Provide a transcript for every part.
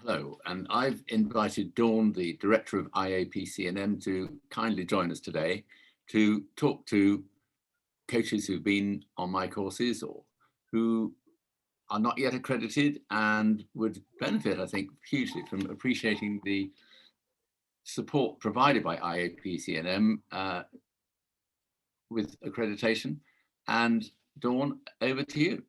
Hello, and I've invited Dawn, the Director of IAPC&M, to kindly join us today to talk to coaches who've been on my courses or who are not yet accredited and would benefit, I think, hugely from appreciating the support provided by IAPC&M with accreditation. And Dawn, over to you.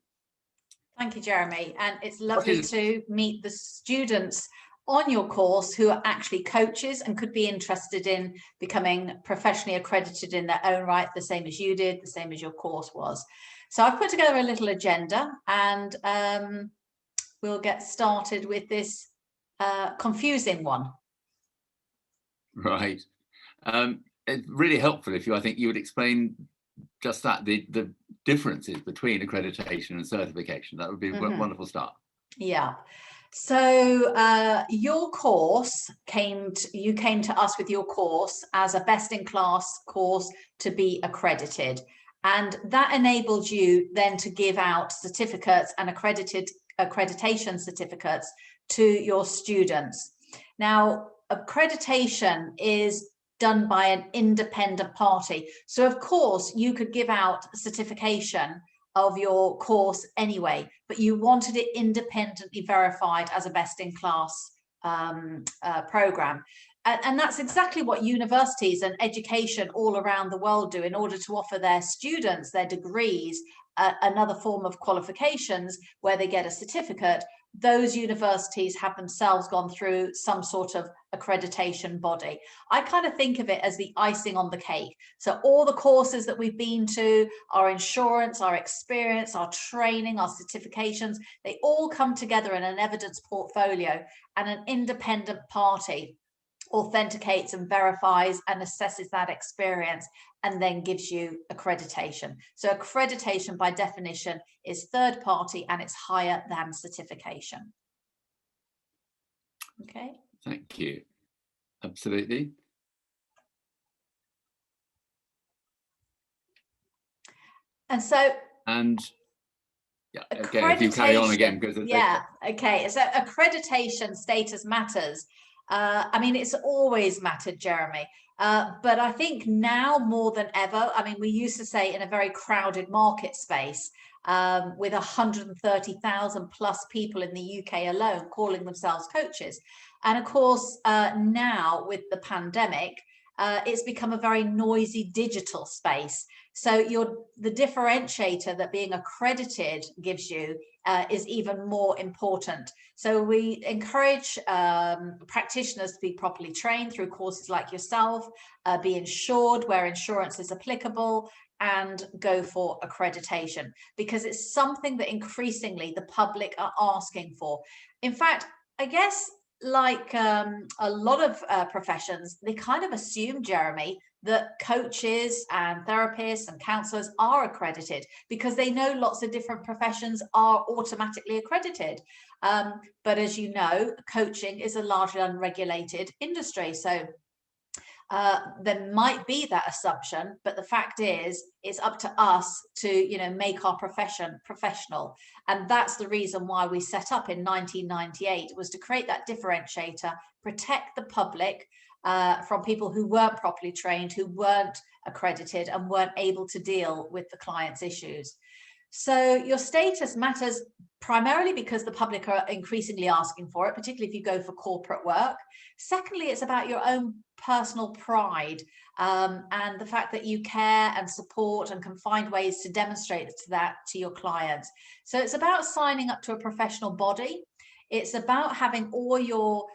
Thank you, Jeremy. And it's lovely to meet the students on your course who are actually coaches and could be interested in becoming professionally accredited in their own right, the same as you did, the same as your course was. So I've put together a little agenda, and we'll get started with this confusing one. Right. It's really helpful if I think you would explain just that, the differences between accreditation and certification. That would be a wonderful start. Yeah. So your course you came to us with your course as a best-in-class course to be accredited, and that enabled you then to give out certificates and accreditation certificates to your students. Now, accreditation is done by an independent party. So of course you could give out certification of your course anyway, but you wanted it independently verified as a best-in-class program. And that's exactly what universities and education all around the world do in order to offer their students, their degrees, another form of qualifications where they get a certificate. Those universities have themselves gone through some sort of accreditation body. I kind of think of it as the icing on the cake. So all the courses that we've been to, our insurance, our experience, our training, our certifications, they all come together in an evidence portfolio, and an independent party authenticates and verifies and assesses that experience and then gives you accreditation. So accreditation by definition is third party, and it's higher than certification. Okay. Thank you. Absolutely. And so, yeah, okay, if you carry on again, because yeah, okay. So accreditation status matters. I mean, it's always mattered, Jeremy, but I think now more than ever, I mean, we used to say in a very crowded market space with 130,000 plus people in the UK alone calling themselves coaches. And of course, now with the pandemic, it's become a very noisy digital space. So the differentiator that being accredited gives you is even more important. So we encourage practitioners to be properly trained through courses like yourself, be insured where insurance is applicable, and go for accreditation, because it's something that increasingly the public are asking for. In fact, I guess like a lot of professions, they kind of assume, Jeremy, that coaches and therapists and counselors are accredited because they know lots of different professions are automatically accredited. But as you know, coaching is a largely unregulated industry. So there might be that assumption, but the fact is, it's up to us to, make our profession professional. And that's the reason why we set up in 1998, was to create that differentiator, protect the public from people who weren't properly trained, who weren't accredited and weren't able to deal with the client's issues. So your status matters primarily because the public are increasingly asking for it, particularly if you go for corporate work. Secondly, it's about your own personal pride and the fact that you care and support and can find ways to demonstrate that to your clients. So it's about signing up to a professional body. It's about having all your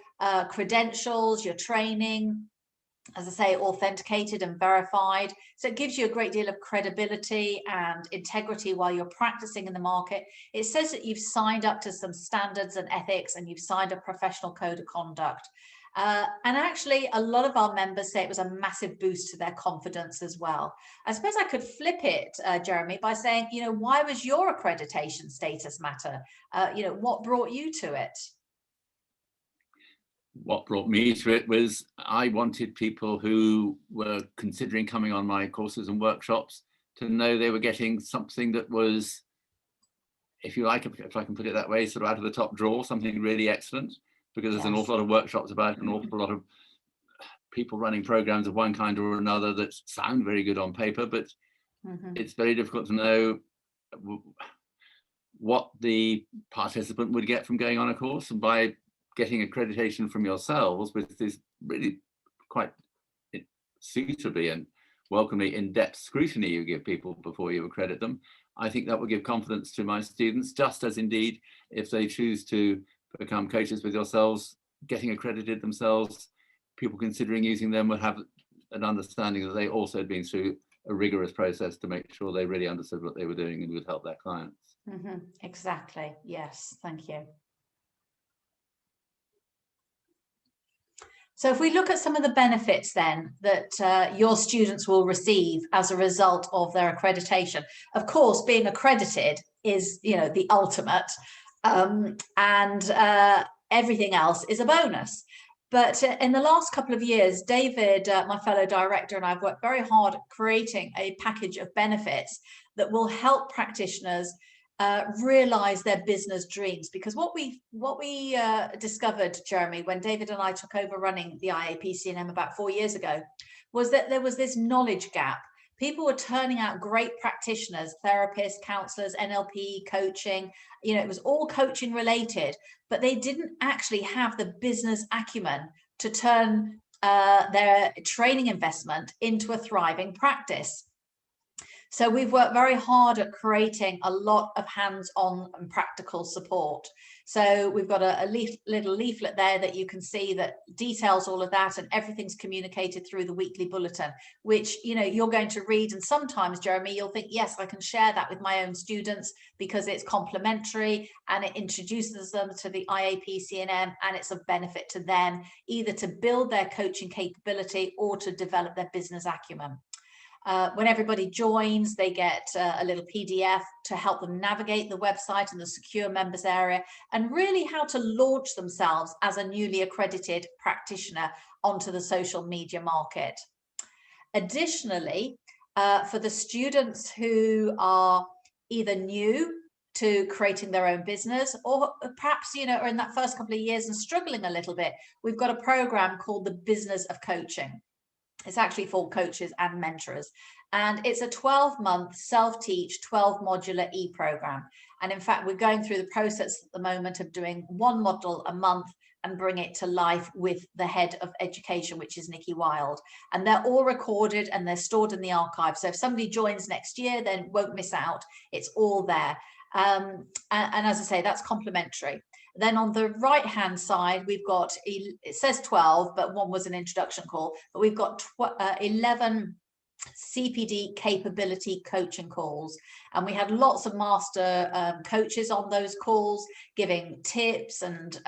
credentials, your training, as I say, authenticated and verified. So it gives you a great deal of credibility and integrity while you're practicing in the market. It says that you've signed up to some standards and ethics, and you've signed a professional code of conduct. And actually, a lot of our members say it was a massive boost to their confidence as well. I suppose I could flip it, Jeremy, by saying, why was your accreditation status matter? What brought you to it? What brought me to it was I wanted people who were considering coming on my courses and workshops to know they were getting something that was, if you like, if I can put it that way, sort of out of the top drawer, something really excellent. because there's an awful lot of workshops about it, an awful lot of people running programs of one kind or another that sound very good on paper, but it's very difficult to know what the participant would get from going on a course. And by getting accreditation from yourselves with this really quite suitably and welcomely in-depth scrutiny you give people before you accredit them, I think that will give confidence to my students, just as indeed if they choose to become coaches with yourselves, getting accredited themselves, people considering using them will have an understanding that they also had been through a rigorous process to make sure they really understood what they were doing and would help their clients. Exactly. Yes, thank you. So if we look at some of the benefits then that your students will receive as a result of their accreditation, of course, being accredited is, you know, the ultimate, and everything else is a bonus. But in the last couple of years, David, my fellow director, and I've worked very hard at creating a package of benefits that will help practitioners realize their business dreams. Because what we discovered, Jeremy, when David and I took over running the IAPC&M about 4 years ago, was that there was this knowledge gap. People were turning out great practitioners, therapists, counselors, NLP, coaching, you know, it was all coaching related, but they didn't actually have the business acumen to turn their training investment into a thriving practice. So we've worked very hard at creating a lot of hands-on and practical support. So we've got a little leaflet there that you can see that details all of that, and everything's communicated through the weekly bulletin, which, you know, you're going to read. And sometimes, Jeremy, you'll think, yes, I can share that with my own students because it's complimentary and it introduces them to the IAPC&M, and it's of benefit to them, either to build their coaching capability or to develop their business acumen. When everybody joins, they get a little PDF to help them navigate the website and the secure members area, and really how to launch themselves as a newly accredited practitioner onto the social media market. Additionally, for the students who are either new to creating their own business, or perhaps, you know, are in that first couple of years and struggling a little bit, we've got a program called the Business of Coaching. It's actually for coaches and mentors, and it's a 12-month self-teach 12-modular e-program. And in fact, we're going through the process at the moment of doing one module a month and bring it to life with the head of education, which is Nikki Wild. And they're all recorded and they're stored in the archive. So if somebody joins next year, then won't miss out. It's all there. And as I say, that's complimentary. Then on the right hand side, we've got, it says 12, but one was an introduction call, but we've got 11 CPD capability coaching calls. And we had lots of master coaches on those calls, giving tips and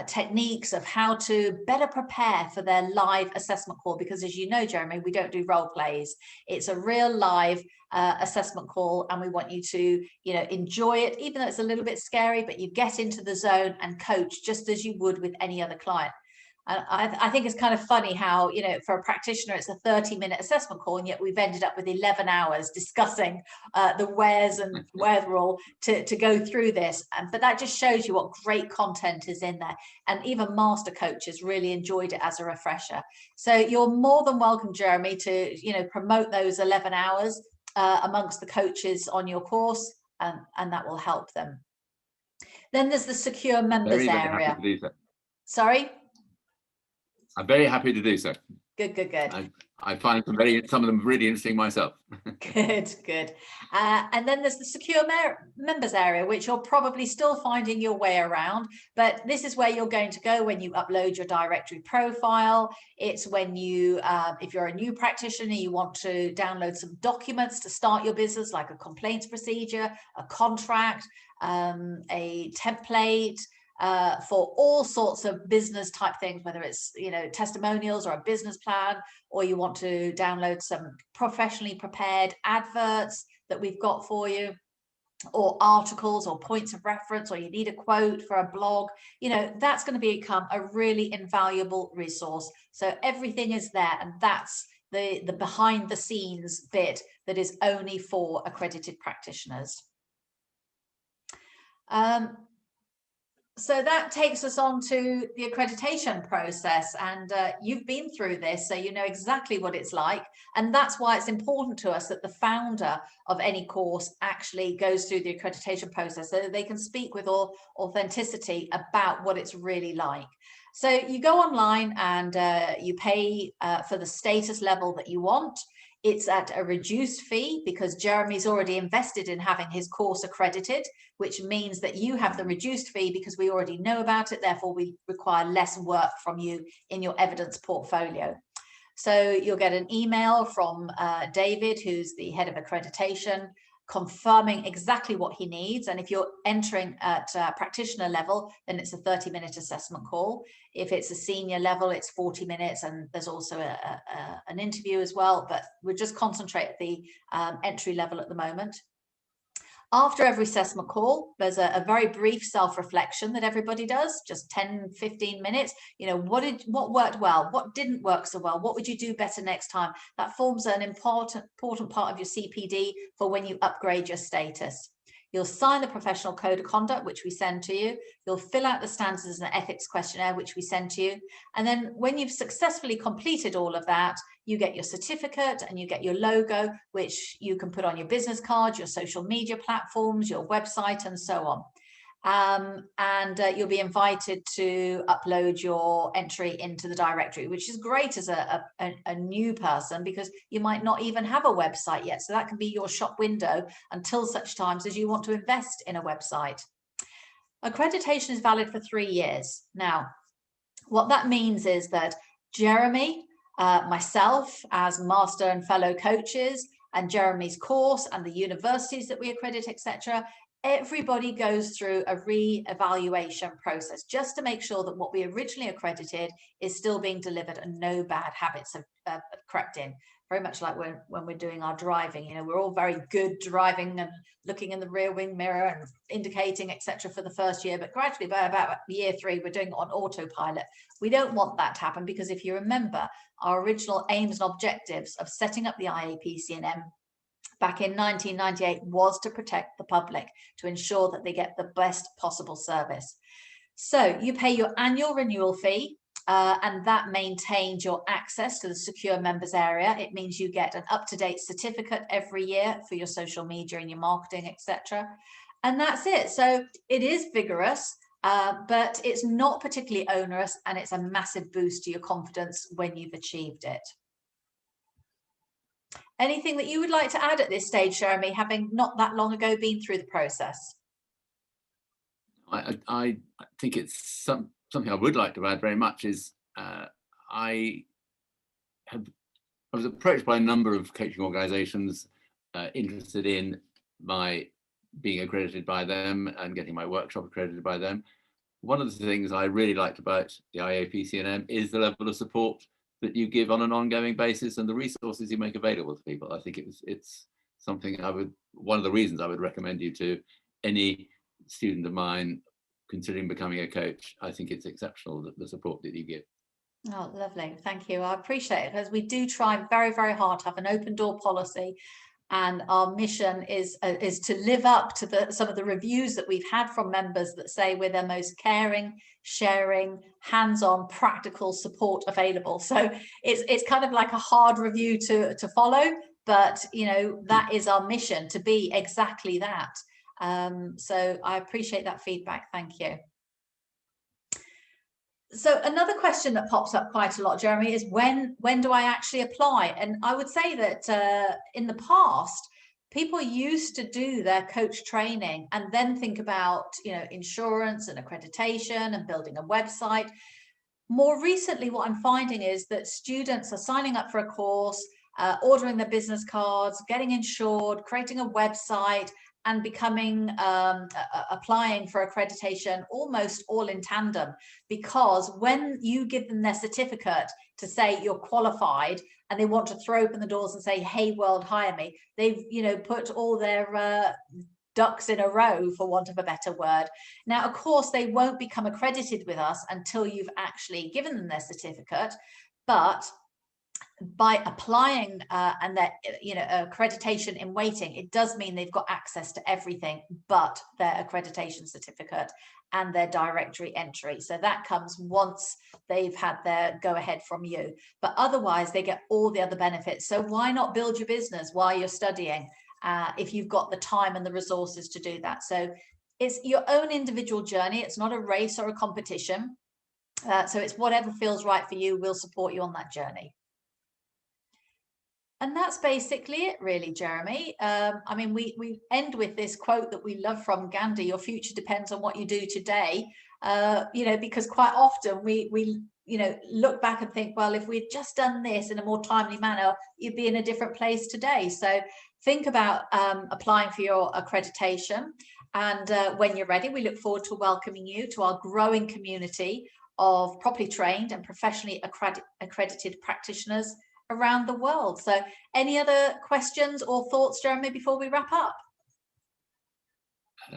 techniques of how to better prepare for their live assessment call. Because as you know, Jeremy, we don't do role plays. It's a real live assessment call, and we want you to, you know, enjoy it, even though it's a little bit scary, but you get into the zone and coach just as you would with any other client. And I think it's kind of funny how, you know, for a practitioner, it's a 30-minute assessment call, and yet we've ended up with 11 hours discussing the wheres and wherewithal to go through this. But that just shows you what great content is in there. And even master coaches really enjoyed it as a refresher. So you're more than welcome, Jeremy, to, you know, promote those 11 hours amongst the coaches on your course, and that will help them. Then there's the secure members area. Happy to do so. Sorry? I'm very happy to do so. Good, good, good. I find some of them really interesting myself. Good, good. And then there's the secure members area, which you're probably still finding your way around, but this is where you're going to go when you upload your directory profile. It's when you, if you're a new practitioner, you want to download some documents to start your business, like a complaints procedure, a contract, a template, for all sorts of business type things, whether it's, you know, testimonials or a business plan, or you want to download some professionally prepared adverts that we've got for you, or articles or points of reference, or you need a quote for a blog, you know, that's going to become a really invaluable resource. So everything is there, and that's the behind the scenes bit that is only for accredited practitioners. So that takes us on to the accreditation process, and you've been through this, so you know exactly what it's like. And that's why it's important to us that the founder of any course actually goes through the accreditation process so that they can speak with all authenticity about what it's really like. So you go online and you pay for the status level that you want. It's at a reduced fee because Jeremy's already invested in having his course accredited, which means that you have the reduced fee because we already know about it. Therefore, we require less work from you in your evidence portfolio. So you'll get an email from David, who's the head of accreditation, confirming exactly what he needs. And if you're entering at practitioner level, then it's a 30-minute assessment call. If it's a senior level, it's 40 minutes. And there's also an interview as well, but we'll just concentrate at the entry level at the moment. After every assessment call, there's a very brief self-reflection that everybody does, just 10, 15 minutes. You know, what worked well, what didn't work so well, what would you do better next time? That forms an important part of your CPD for when you upgrade your status. You'll sign the professional code of conduct, which we send to you. You'll fill out the standards and ethics questionnaire, which we send to you. And then when you've successfully completed all of that, you get your certificate and you get your logo, which you can put on your business card, your social media platforms, your website, and so on. You'll be invited to upload your entry into the directory, which is great as a new person because you might not even have a website yet. So that can be your shop window until such times as you want to invest in a website. Accreditation is valid for 3 years. Now, what that means is that Jeremy, myself as master and fellow coaches, and Jeremy's course and the universities that we accredit, etc., everybody goes through a re-evaluation process just to make sure that what we originally accredited is still being delivered and no bad habits have crept in. Very much like when we're doing our driving, you know, we're all very good driving and looking in the rear wing mirror and indicating, etc., for the first year, but gradually by about year 3, we're doing it on autopilot. We don't want that to happen because if you remember, our original aims and objectives of setting up the IAPC&M back in 1998 was to protect the public, to ensure that they get the best possible service. So you pay your annual renewal fee, and that maintains your access to the secure members area. It means you get an up-to-date certificate every year for your social media and your marketing, etc. And that's it. So it is vigorous, but it's not particularly onerous, and it's a massive boost to your confidence when you've achieved it. Anything that you would like to add at this stage, Jeremy, having not that long ago been through the process? I think it's something I would like to add very much is I was approached by a number of coaching organizations interested in my being accredited by them and getting my workshop accredited by them. One of the things I really liked about the IAPC&M is the level of support that you give on an ongoing basis and the resources you make available to people. I think it's something one of the reasons I would recommend you to any student of mine considering becoming a coach. I think it's exceptional, the support that you give. Oh, lovely. Thank you. I appreciate it, because we do try very, very hard to have an open door policy. And our mission is to live up to some of the reviews that we've had from members that say we're their most caring, sharing, hands-on, practical support available. So it's kind of like a hard review to follow, but you know, that is our mission, to be exactly that. So I appreciate that feedback. Thank you. So another question that pops up quite a lot, Jeremy, is when do I actually apply? And I would say that in the past, people used to do their coach training and then think about, you know, insurance and accreditation and building a website. More recently, what I'm finding is that students are signing up for a course, ordering their business cards, getting insured, creating a website, and becoming applying for accreditation almost all in tandem, because when you give them their certificate to say you're qualified and they want to throw open the doors and say, hey world, hire me, they've, you know, put all their ducks in a row, for want of a better word. Now, of course, they won't become accredited with us until you've actually given them their certificate, but by applying and their, accreditation in waiting, it does mean they've got access to everything but their accreditation certificate and their directory entry. So that comes once they've had their go ahead from you, but otherwise they get all the other benefits. So why not build your business while you're studying if you've got the time and the resources to do that? So it's your own individual journey. It's not a race or a competition. So it's whatever feels right for you. We'll support you on that journey. And that's basically it, really, Jeremy. I mean, we end with this quote that we love from Gandhi: "Your future depends on what you do today." Because quite often we look back and think, well, if we'd just done this in a more timely manner, you'd be in a different place today. So think about applying for your accreditation. And when you're ready, we look forward to welcoming you to our growing community of properly trained and professionally accredited practitioners around the world. So any other questions or thoughts, Jeremy, before we wrap up?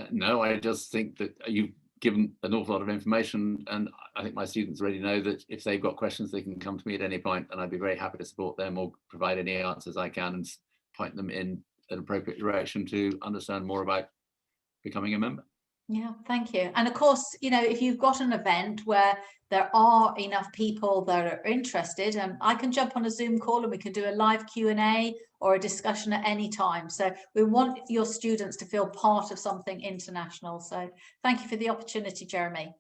No, I just think that you've given an awful lot of information, and I think my students already know that if they've got questions, they can come to me at any point, and I'd be very happy to support them or provide any answers I can and point them in an appropriate direction to understand more about becoming a member. Yeah, thank you. And of course, if you've got an event where there are enough people that are interested, I can jump on a Zoom call and we can do a live Q&A or a discussion at any time. So we want your students to feel part of something international. So thank you for the opportunity, Jeremy.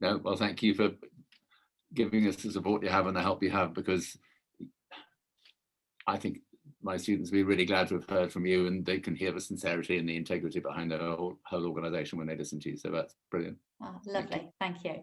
No, well, thank you for giving us the support you have and the help you have, because I think my students will be really glad to have heard from you, and they can hear the sincerity and the integrity behind the whole organization when they listen to you. So that's brilliant. Oh, lovely. Thank you.